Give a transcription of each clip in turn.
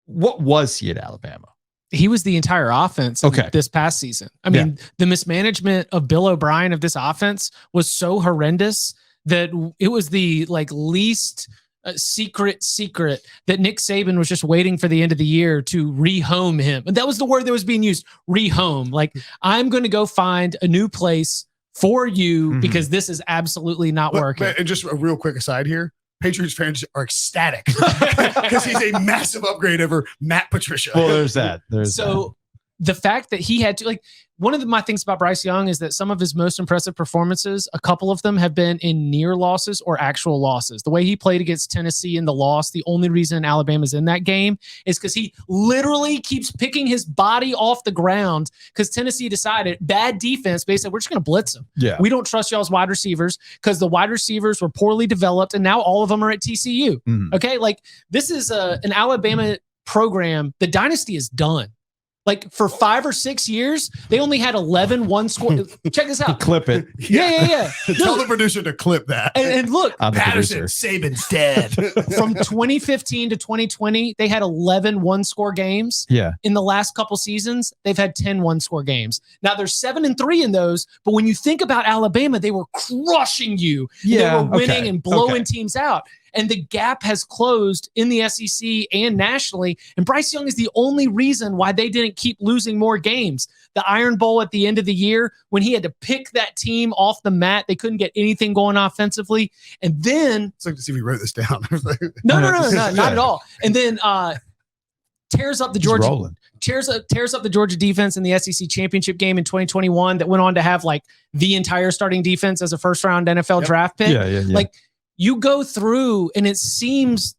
What was he at Alabama? He was the entire offense this past season. I mean, the mismanagement of Bill O'Brien of this offense was so horrendous that it was the least secret that Nick Saban was just waiting for the end of the year to rehome him. And that was the word that was being used, rehome. Like, I'm going to go find a new place for you because this is absolutely not working. And just a real quick aside here. Patriots fans are ecstatic because he's a massive upgrade over Matt Patricia. Well, there's that. The fact that he had to, one of my things about Bryce Young is that some of his most impressive performances, a couple of them have been in near losses or actual losses. The way he played against Tennessee in the loss, the only reason Alabama's in that game is because he literally keeps picking his body off the ground because Tennessee decided, bad defense, basically, we're just going to blitz him. Yeah. We don't trust y'all's wide receivers because the wide receivers were poorly developed and now all of them are at TCU. Okay, this is an Alabama program. The dynasty is done. For 5 or 6 years, they only had 11 one-score. Check this out. Clip it. Yeah. Tell the producer to clip that. And look, Patterson, Saban's dead. From 2015 to 2020, they had 11 one-score games. Yeah. In the last couple seasons, they've had 10 one-score games. Now, there's 7-3 in those, but when you think about Alabama, they were crushing you. Yeah. They were winning and blowing teams out. And the gap has closed in the SEC and nationally. And Bryce Young is the only reason why they didn't keep losing more games. The Iron Bowl at the end of the year, when he had to pick that team off the mat, they couldn't get anything going offensively. And then it's like to see if we wrote this down. No, not at all. And then tears up the Georgia defense in the SEC championship game in 2021 that went on to have the entire starting defense as a first round NFL draft pick. Yeah. You go through and it seems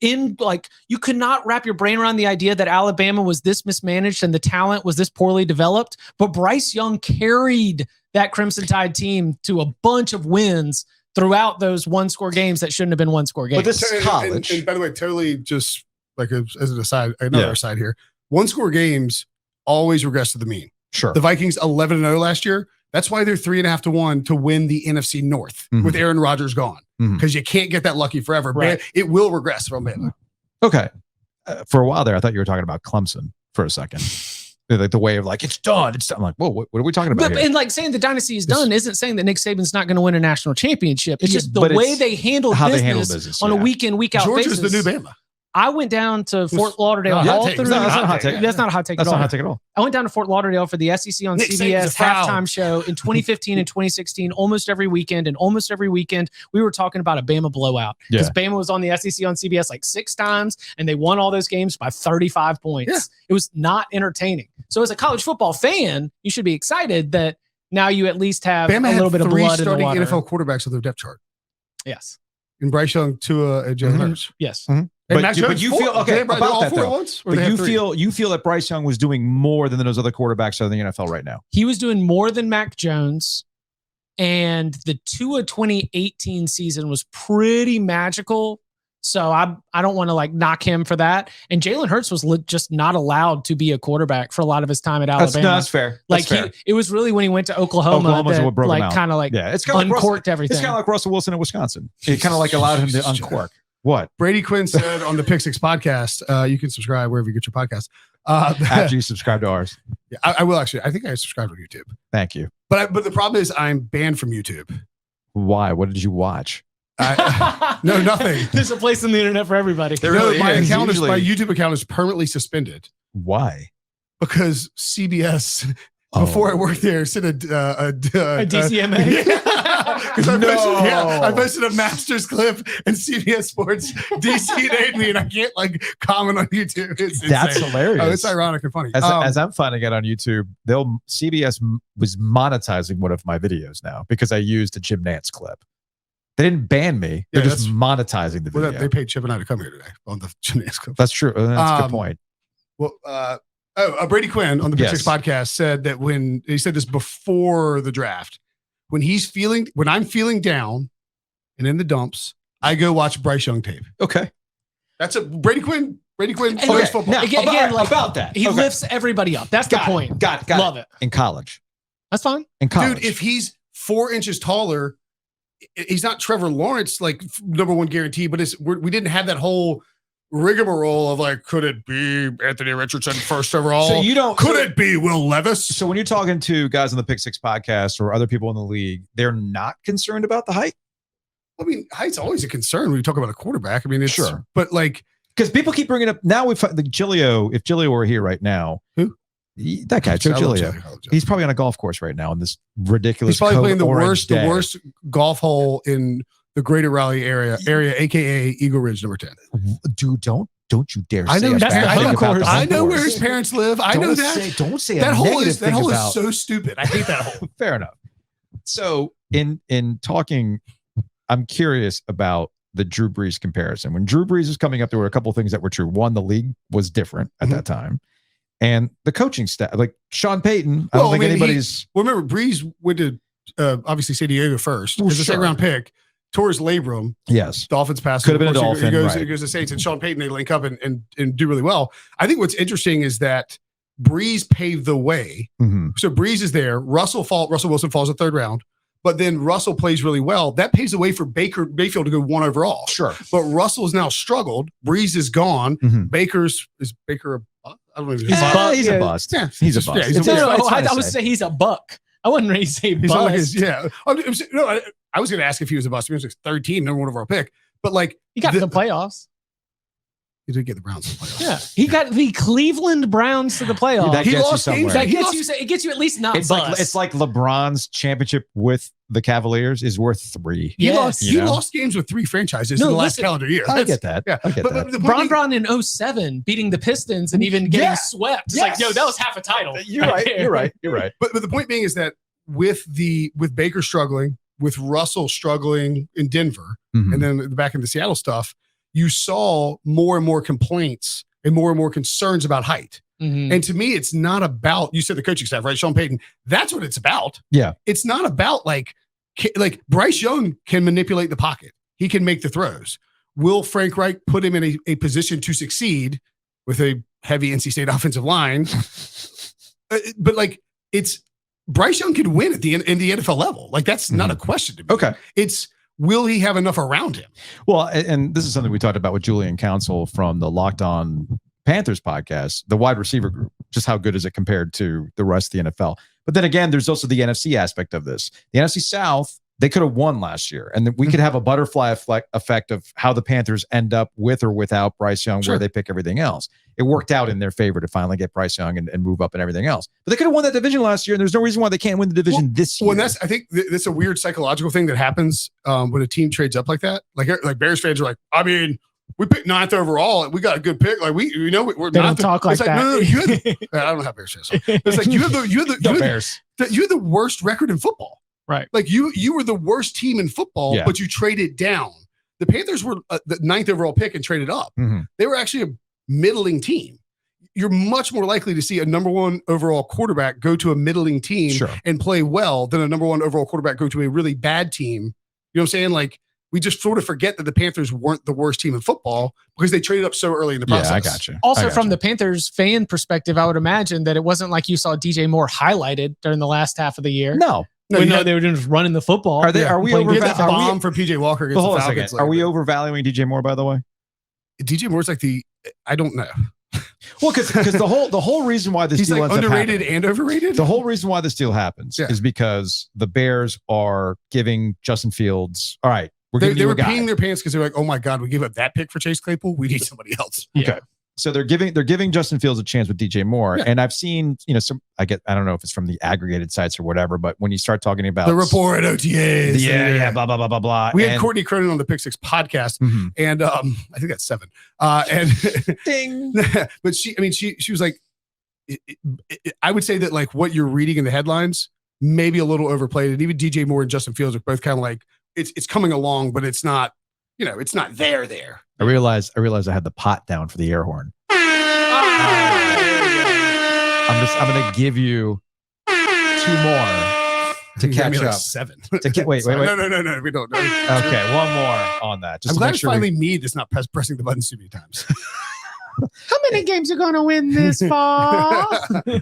you could not wrap your brain around the idea that Alabama was this mismanaged and the talent was this poorly developed. But Bryce Young carried that Crimson Tide team to a bunch of wins throughout those one-score games that shouldn't have been one-score games. But this is college. And by the way, totally just as an aside, another aside here, one-score games always regress to the mean. Sure. The Vikings 11-0 last year. That's why they're 3.5 to 1 to win the NFC North with Aaron Rodgers gone. Because you can't get that lucky forever. Right. It will regress from Bama. Okay. For a while there, I thought you were talking about Clemson for a second. The way of it's done. It's done. I'm like, whoa, what are we talking about here? And saying the dynasty is done isn't saying that Nick Saban's not going to win a national championship. It's just the way they handle business on a week in, week out basis. Georgia's the new Bama. I went down to Fort Lauderdale. That's not a hot take. That's not a hot take at all. I went down to Fort Lauderdale for the SEC on CBS halftime show in 2015 and 2016, almost every weekend. And almost every weekend, we were talking about a Bama blowout. Because Bama was on the SEC on CBS 6 times, and they won all those games by 35 points. Yeah. It was not entertaining. So as a college football fan, you should be excited that now you at least have Bama a little bit of blood in the water. Bama had 3 starting NFL quarterbacks on their depth chart. Yes. And Bryce Young, Tua, and Jalen Hurts. Yes. But you feel about that though. But you feel that Bryce Young was doing more than those other quarterbacks in the NFL right now. He was doing more than Mac Jones, and the Tua 2018 season was pretty magical. So I don't want to knock him for that. And Jalen Hurts was just not allowed to be a quarterback for a lot of his time at Alabama. That's fair. It was really when he went to Oklahoma that broke him out. It's kind of uncorked everything. It's kind of like Russell Wilson at Wisconsin. It kind of allowed him to uncork. What? Brady Quinn said on the Pick Six podcast, you can subscribe wherever you get your podcast. After you subscribe to ours. Yeah, I will actually. I think I subscribed on YouTube. Thank you. But the problem is I'm banned from YouTube. Why? What did you watch? No, nothing. There's a place on the internet for everybody. My YouTube account is permanently suspended. Why? Because CBS, before I worked there, sent a DCMA. Because I posted a Masters clip and CBS Sports DC'd me, and I can't comment on YouTube. That's hilarious. Oh, it's ironic and funny. As I'm finding out on YouTube, CBS was monetizing one of my videos now because I used a Jim Nantz clip. They didn't ban me. They're just monetizing the video. They paid Chip and I to come here today on the Jim Nantz clip. That's true. That's a good point. Well, Brady Quinn on the Big Six podcast said that when he said this before the draft, when I'm feeling down and in the dumps, I go watch Bryce Young tape. Okay. That's a Brady Quinn football. Now, again, about that. He lifts everybody up. That's the point. Got it. Love it. In college. That's fine. In college. Dude, if he's 4 inches taller, he's not Trevor Lawrence, number one guarantee, but we didn't have that whole rigmarole of like, could it be Anthony Richardson first overall? So you don't. Could it be Will Levis? So when you're talking to guys on the Pick Six podcast or other people in the league, they're not concerned about the height. I mean, height's always a concern when you talk about a quarterback. I mean, it's sure, but like because people keep bringing up now. If Giglio were here right now, who? That guy, Joe Giglio. He's probably on a golf course right now in this ridiculous. He's probably playing the worst golf hole in the greater Raleigh area, aka Eagle Ridge number 10. Dude, don't you dare say I know that's the home course. I know where his parents live. I know that. Don't say that hole is so stupid. I hate that hole. Fair enough. So in talking, I'm curious about the Drew Brees comparison. When Drew Brees was coming up, there were a couple of things that were true. One, the league was different at that time. And the coaching staff, like Sean Payton, I don't think anybody's. Remember, Brees went to obviously San Diego first as a second round pick. Tore his labrum. Yes. Dolphins pass. Could have been a Dolphin. He goes to Saints, and Sean Payton, they link up and do really well. I think what's interesting is that Brees paved the way. So Brees is there. Russell Wilson falls in the third round, but then Russell plays really well. That paves the way for Baker Mayfield to go 1 overall. Sure. But Russell has now struggled. Brees is gone. Is Baker a bust? I don't know. He's a bust. Yeah, he's a bust. I would say he's a buck. I wasn't ready to say bust. I was going to ask if he was a bust. He was like 13, team, number 1 overall pick. But like he got to the playoffs. He did get the Browns to the playoffs. Yeah, he got the Cleveland Browns to the playoffs. He lost games. It gets you at least not. It's like LeBron's championship with the Cavaliers is worth 3. He lost games with 3 franchises in the last calendar year. I get that. Yeah, I get that. Bron in 07 beating the Pistons and even getting swept. It's like, that was half a title. You're right. But the point being is that with Baker struggling, with Russell struggling in Denver, and then back in the Seattle stuff, you saw more and more complaints and more concerns about height. And to me, it's not about, you said the coaching staff, right? Sean Payton, that's what it's about. Yeah. It's not about like Bryce Young can manipulate the pocket. He can make the throws. Will Frank Reich put him in a position to succeed with a heavy NC State offensive line? But like Bryce Young could win at in the NFL level. Like that's not a question to me. Okay. It's, will he have enough around him? Well, and this is something we talked about with Julian Council from the Locked On Panthers podcast, the wide receiver group, just how good is it compared to the rest of the NFL? But then again, there's also the NFC aspect of this. The NFC South, they could have won last year, and we could have a butterfly effect of how the Panthers end up with or without Bryce Young, where they pick everything else. It worked out in their favor to finally get Bryce Young and move up and everything else. But they could have won that division last year, and there's no reason why they can't win the division this year. Well, I think that's a weird psychological thing that happens when a team trades up like that. Like Bears fans are like, I mean, we picked 9th overall, and we got a good pick. Like we're they don't talk like that. No, I don't have Bears fans. So. It's like you have the worst record in football. Right. Like you were the worst team in football, but you traded down. The Panthers were the 9th overall pick and traded up. They were actually a middling team. You're much more likely to see a number 1 overall quarterback go to a middling team and play well than a number 1 overall quarterback go to a really bad team. You know what I'm saying? Like we just sort of forget that the Panthers weren't the worst team in football because they traded up so early in the process. Yeah, I got you. Also, from the Panthers fan perspective, I would imagine that it wasn't like you saw DJ Moore highlighted during the last half of the year. No, they were just running the football. Are we bomb for PJ Walker against the Falcons? Are we overvaluing DJ Moore, by the way? DJ Moore's like I don't know. Well, because the whole reason why this deal like underrated and overrated. The whole reason why this deal happens is because the Bears are giving Justin Fields. All right, they were peeing their pants because they're like, oh my god, we gave up that pick for Chase Claypool. We need somebody else. Okay. So they're giving Justin Fields a chance with DJ Moore, and I've seen I don't know if it's from the aggregated sites or whatever, but when you start talking about the report OTAs, blah blah blah blah blah. We had Courtney Cronin on the Pick Six podcast, and I think that's 7. And ding. But she was like, I would say that like what you're reading in the headlines maybe a little overplayed, and even DJ Moore and Justin Fields are both kind of like it's coming along, but it's not. It's not there. I realized I had the pot down for the air horn. I'm going to give you 2 more to catch up. 7. Wait. No, we don't. Okay, 1 more on that. Just I'm glad it's finally me that's not pressing the buttons too many times. How many games are going to win this fall?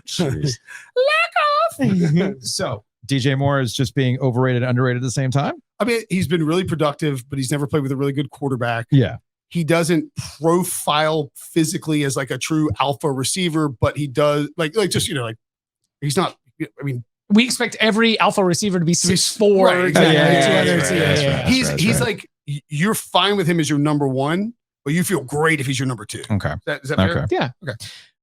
Jeez. Lack off. So DJ Moore is just being overrated and underrated at the same time? I mean, he's been really productive, but he's never played with a really good quarterback. Yeah. he doesn't profile physically as like a true alpha receiver, but he does like just, like he's not, I mean, we expect every alpha receiver to be 6'4". Right, exactly. He's like, you're fine with him as your number one, but you feel great if he's your number two. Okay. Is that fair? Yeah. Okay.